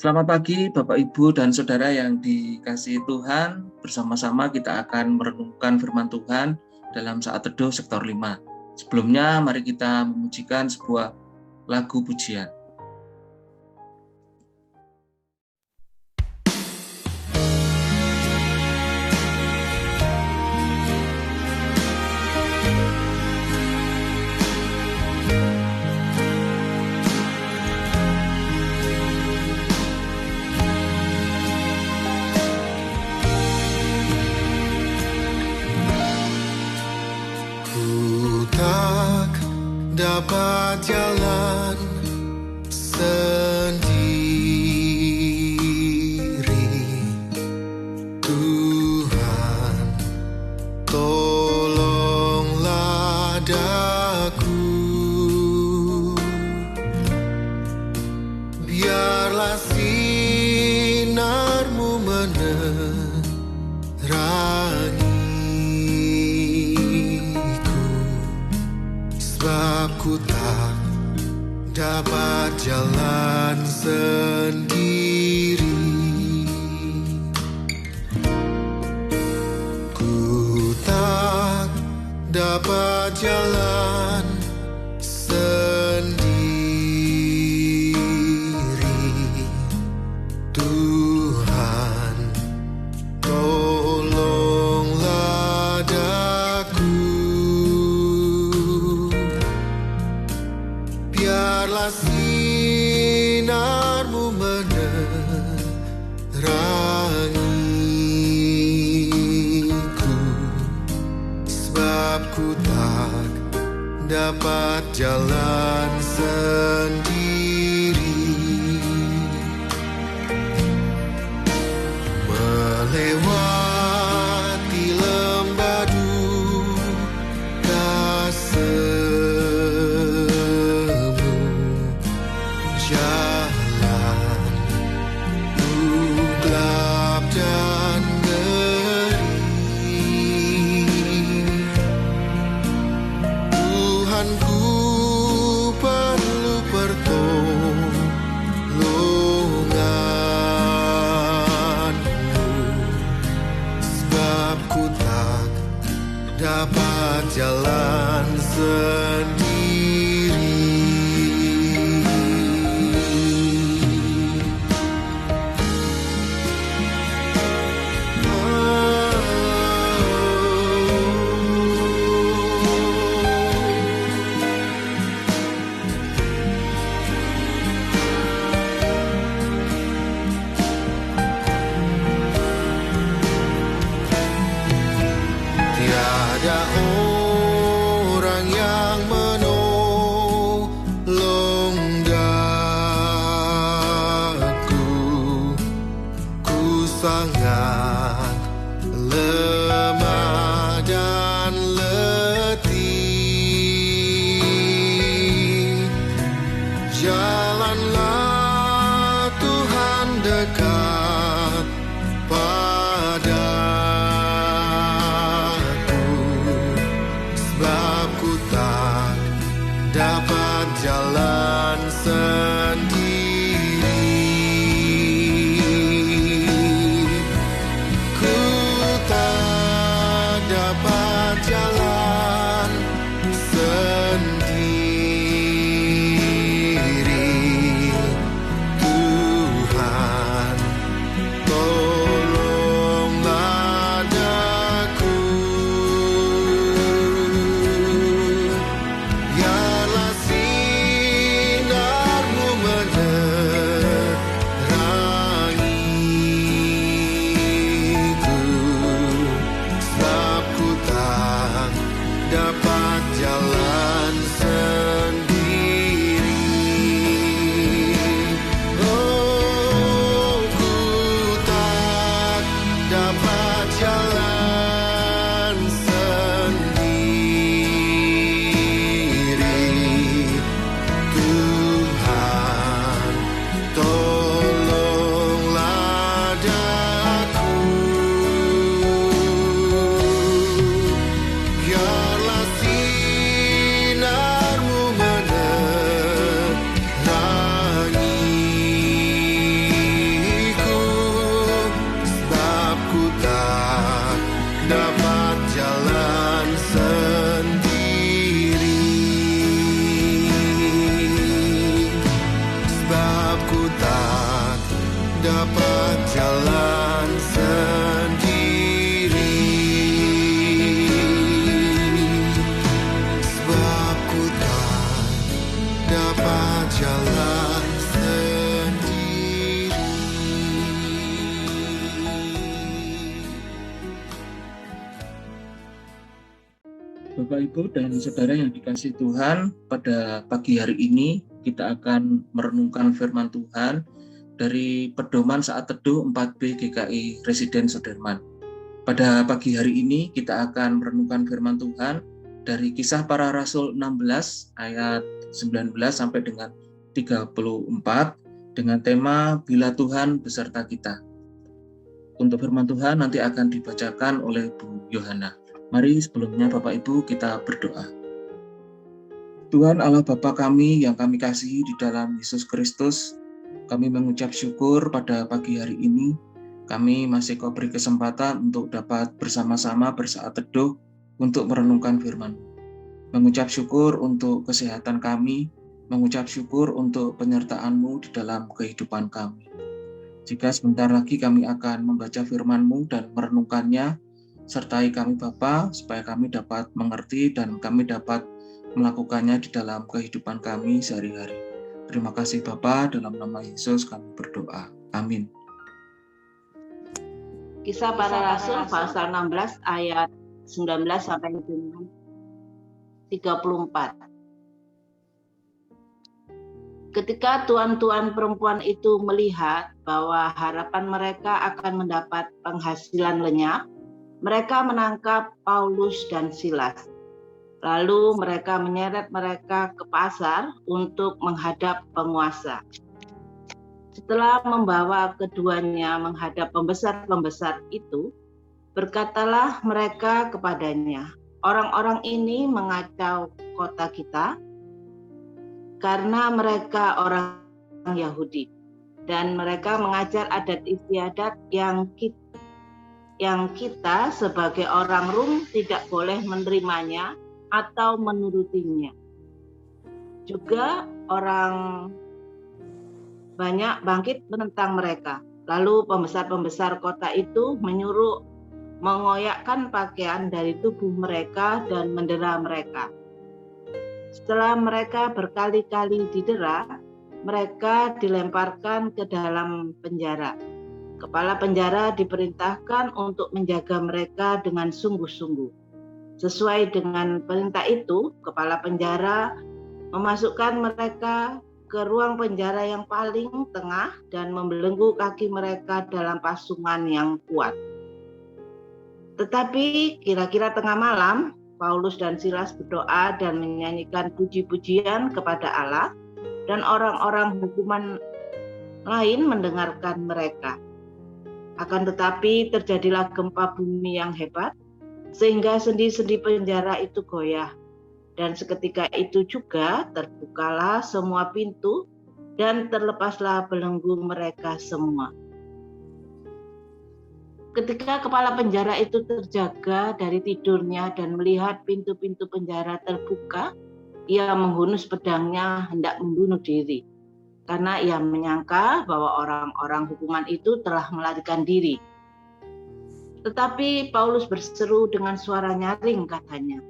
Selamat pagi Bapak Ibu dan Saudara yang dikasihi Tuhan. Bersama-sama kita akan merenungkan firman Tuhan dalam saat teduh sektor 5. Sebelumnya mari kita memujikan sebuah lagu pujian. Dapat jalan sendiri, Tuhan tolonglah daku, biarlah sinar-Mu menerangiku, sebab ku tak dapat jalan sendiri. Ku tak dapat jalan sendiri, Tuhan tolonglah daku, biarlah sinar-Mu menerangiku, sebab ku tak dapat jalan sendiri. Melewati lembah duka semu, jalan gelap dan ngeri, Tuhan ku perlu pertolongan-Mu, sebab ku tak dapat jalan sendiri. Tiada orang yang Bapak, Ibu, dan Saudara yang dikasihi Tuhan, pada pagi hari ini kita akan merenungkan firman Tuhan dari Pedoman Saat Teduh 4B GKI Residen Sudirman. Pada pagi hari ini kita akan merenungkan firman Tuhan dari Kisah Para Rasul 16 ayat 19 sampai dengan 34 dengan tema Bila Tuhan Beserta Kita. Untuk firman Tuhan nanti akan dibacakan oleh Bu Yohana. Mari sebelumnya Bapak Ibu kita berdoa. Tuhan Allah Bapa kami yang kami kasihi di dalam Yesus Kristus, kami mengucap syukur pada pagi hari ini. Kami masih Kau beri kesempatan untuk dapat bersama-sama bersaat teduh untuk merenungkan firman. Mengucap syukur untuk kesehatan kami, mengucap syukur untuk penyertaan-Mu di dalam kehidupan kami. Jika sebentar lagi kami akan membaca firman-Mu dan merenungkannya, sertai kami Bapa, supaya kami dapat mengerti dan kami dapat melakukannya di dalam kehidupan kami sehari-hari. Terima kasih Bapa, dalam nama Yesus kami berdoa. Amin. Kisah Para Rasul pasal 16 ayat 19 sampai dengan 34. Ketika tuan-tuan perempuan itu melihat bahwa harapan mereka akan mendapat penghasilan lenyap, mereka menangkap Paulus dan Silas. Lalu mereka menyeret mereka ke pasar untuk menghadap penguasa. Setelah membawa keduanya menghadap pembesar-pembesar itu, berkatalah mereka kepadanya, "Orang-orang ini mengacau kota kita karena mereka orang Yahudi, dan mereka mengajar adat istiadat yang kita sebagai orang Rum tidak boleh menerimanya atau menurutinya. Juga orang banyak bangkit menentang mereka. Lalu pembesar-pembesar kota itu menyuruh mengoyakkan pakaian dari tubuh mereka dan mendera mereka. Setelah mereka berkali-kali didera, mereka dilemparkan ke dalam penjara. Kepala penjara diperintahkan untuk menjaga mereka dengan sungguh-sungguh. Sesuai dengan perintah itu, kepala penjara memasukkan mereka ke ruang penjara yang paling tengah dan membelenggu kaki mereka dalam pasungan yang kuat. Tetapi kira-kira tengah malam, Paulus dan Silas berdoa dan menyanyikan puji-pujian kepada Allah, dan orang-orang hukuman lain mendengarkan mereka. Akan tetapi terjadilah gempa bumi yang hebat, sehingga sendi-sendi penjara itu goyah. Dan seketika itu juga terbukalah semua pintu dan terlepaslah belenggu mereka semua. Ketika kepala penjara itu terjaga dari tidurnya dan melihat pintu-pintu penjara terbuka, ia menghunus pedangnya hendak membunuh diri. Karena ia menyangka bahwa orang-orang hukuman itu telah melarikan diri. Tetapi Paulus berseru dengan suara nyaring katanya,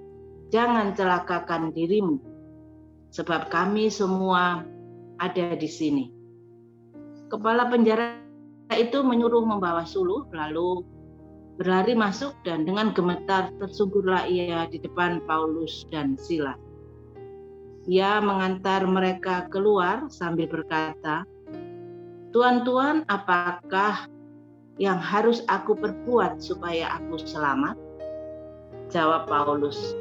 "Jangan celakakan dirimu, sebab kami semua ada di sini." Kepala penjara itu menyuruh membawa suluh, lalu berlari masuk dan dengan gemetar tersungkurlah ia di depan Paulus dan Silas. Ia mengantar mereka keluar sambil berkata, "Tuan-tuan, apakah yang harus aku perbuat supaya aku selamat?" Jawab Paulus,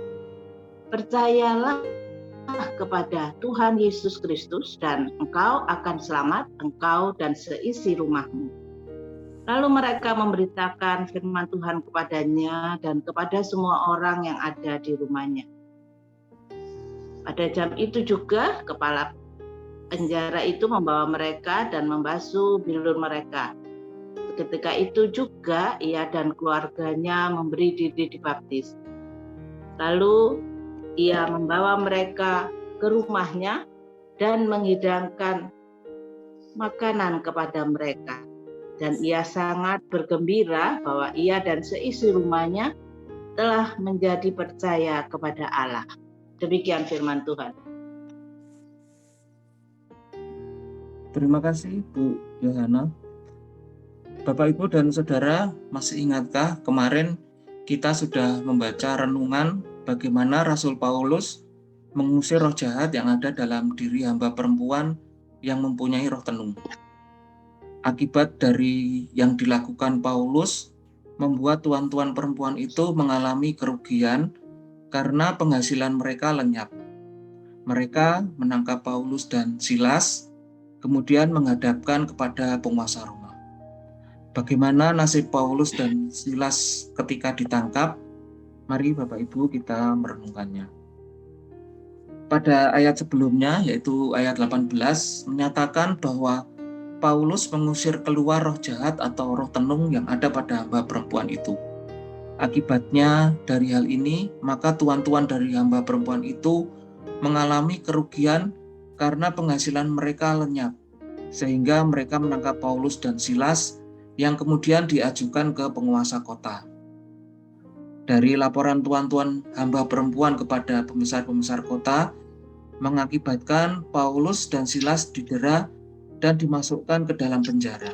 "Percayalah kepada Tuhan Yesus Kristus dan engkau akan selamat, engkau dan seisi rumahmu." Lalu mereka memberitakan firman Tuhan kepadanya dan kepada semua orang yang ada di rumahnya. Pada jam itu juga kepala penjara itu membawa mereka dan membasuh bilur mereka. Ketika itu juga ia dan keluarganya memberi diri dibaptis. Lalu ia membawa mereka ke rumahnya dan menghidangkan makanan kepada mereka. Dan ia sangat bergembira bahwa ia dan seisi rumahnya telah menjadi percaya kepada Allah. Demikian firman Tuhan. Terima kasih Bu Yohana. Bapak, Ibu, dan Saudara, masih ingatkah kemarin kita sudah membaca renungan bagaimana Rasul Paulus mengusir roh jahat yang ada dalam diri hamba perempuan yang mempunyai roh tenung. Akibat dari yang dilakukan Paulus membuat tuan-tuan perempuan itu mengalami kerugian karena penghasilan mereka lenyap. Mereka menangkap Paulus dan Silas, kemudian menghadapkan kepada penguasa Roma. Bagaimana nasib Paulus dan Silas ketika ditangkap? Mari Bapak Ibu kita merenungkannya. Pada ayat sebelumnya, yaitu ayat 18, menyatakan bahwa Paulus mengusir keluar roh jahat atau roh tenung yang ada pada hamba perempuan itu. Akibatnya dari hal ini, maka tuan-tuan dari hamba perempuan itu mengalami kerugian karena penghasilan mereka lenyap, sehingga mereka menangkap Paulus dan Silas yang kemudian diajukan ke penguasa kota. Dari laporan tuan-tuan hamba perempuan kepada pembesar-pembesar kota, mengakibatkan Paulus dan Silas didera dan dimasukkan ke dalam penjara.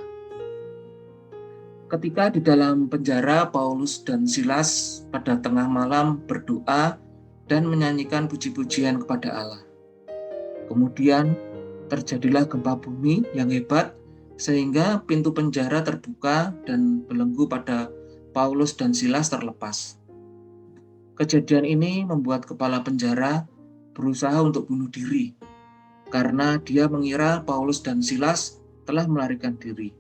Ketika di dalam penjara, Paulus dan Silas pada tengah malam berdoa dan menyanyikan puji-pujian kepada Allah. Kemudian terjadilah gempa bumi yang hebat sehingga pintu penjara terbuka dan belenggu pada Paulus dan Silas terlepas. Kejadian ini membuat kepala penjara berusaha untuk bunuh diri karena dia mengira Paulus dan Silas telah melarikan diri.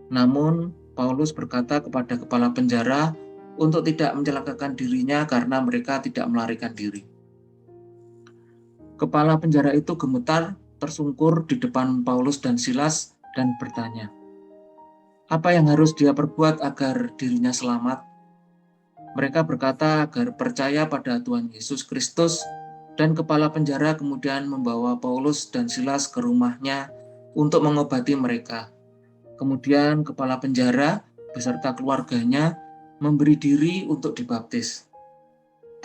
Namun Paulus berkata kepada kepala penjara untuk tidak mencelakakan dirinya karena mereka tidak melarikan diri. Kepala penjara itu gemetar, tersungkur di depan Paulus dan Silas dan bertanya, apa yang harus dia perbuat agar dirinya selamat? Mereka berkata agar percaya pada Tuhan Yesus Kristus, dan kepala penjara kemudian membawa Paulus dan Silas ke rumahnya untuk mengobati mereka. Kemudian kepala penjara beserta keluarganya memberi diri untuk dibaptis.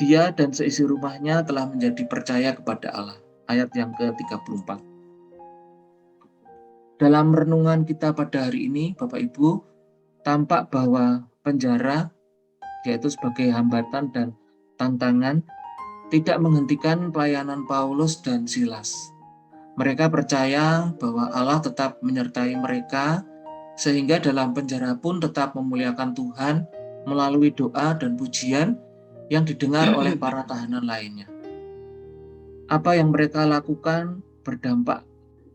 Dia dan seisi rumahnya telah menjadi percaya kepada Allah. Ayat yang ke-34. Dalam renungan kita pada hari ini, Bapak Ibu, tampak bahwa penjara, yaitu sebagai hambatan dan tantangan, tidak menghentikan pelayanan Paulus dan Silas. Mereka percaya bahwa Allah tetap menyertai mereka, sehingga dalam penjara pun tetap memuliakan Tuhan melalui doa dan pujian yang didengar oleh para tahanan lainnya. Apa yang mereka lakukan berdampak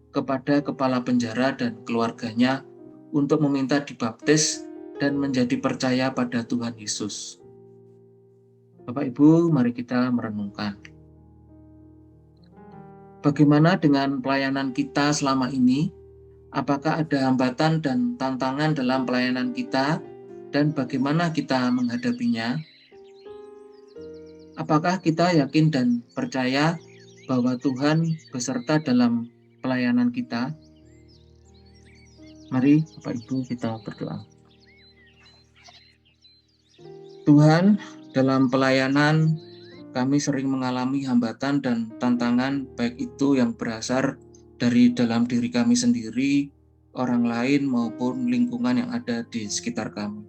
kepada kepala penjara dan keluarganya untuk meminta dibaptis dan menjadi percaya pada Tuhan Yesus. Bapak Ibu, mari kita merenungkan. Bagaimana dengan pelayanan kita selama ini? Apakah ada hambatan dan tantangan dalam pelayanan kita dan bagaimana kita menghadapinya? Apakah kita yakin dan percaya bahwa Tuhan beserta dalam pelayanan kita? Mari Bapak Ibu kita berdoa. Tuhan, dalam pelayanan kami sering mengalami hambatan dan tantangan, baik itu yang berasal dari dalam diri kami sendiri, orang lain maupun lingkungan yang ada di sekitar kami.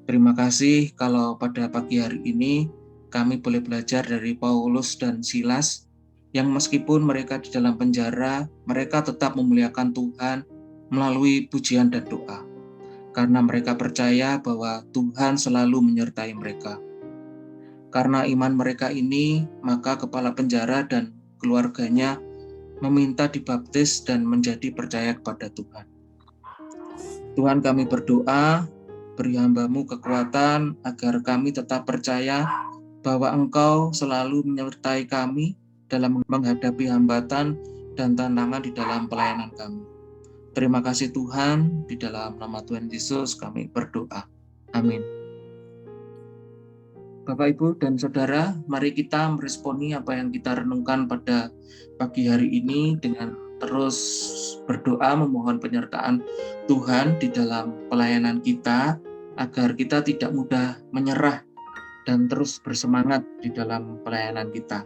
Terima kasih kalau pada pagi hari ini kami boleh belajar dari Paulus dan Silas yang meskipun mereka di dalam penjara, mereka tetap memuliakan Tuhan melalui pujian dan doa. Karena mereka percaya bahwa Tuhan selalu menyertai mereka. Karena iman mereka ini, maka kepala penjara dan keluarganya meminta dibaptis dan menjadi percaya kepada Tuhan. Tuhan, kami berdoa, beri hamba-Mu kekuatan agar kami tetap percaya bahwa Engkau selalu menyertai kami dalam menghadapi hambatan dan tantangan di dalam pelayanan kami. Terima kasih Tuhan, di dalam nama Tuhan Yesus kami berdoa. Amin. Bapak, Ibu, dan Saudara, mari kita meresponi apa yang kita renungkan pada pagi hari ini dengan terus berdoa memohon penyertaan Tuhan di dalam pelayanan kita, agar kita tidak mudah menyerah dan terus bersemangat di dalam pelayanan kita.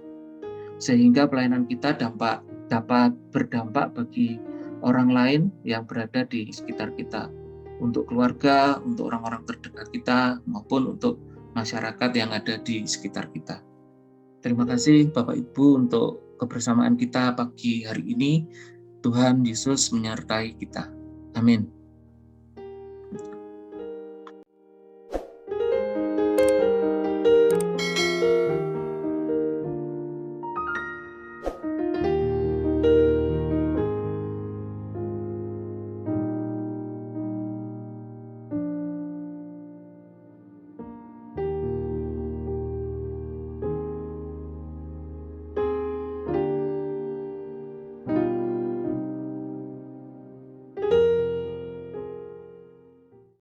Sehingga pelayanan kita dapat berdampak bagi orang lain yang berada di sekitar kita. Untuk keluarga, untuk orang-orang terdekat kita, maupun untuk masyarakat yang ada di sekitar kita. Terima kasih Bapak Ibu untuk kebersamaan kita pagi hari ini. Tuhan Yesus menyertai kita. Amin.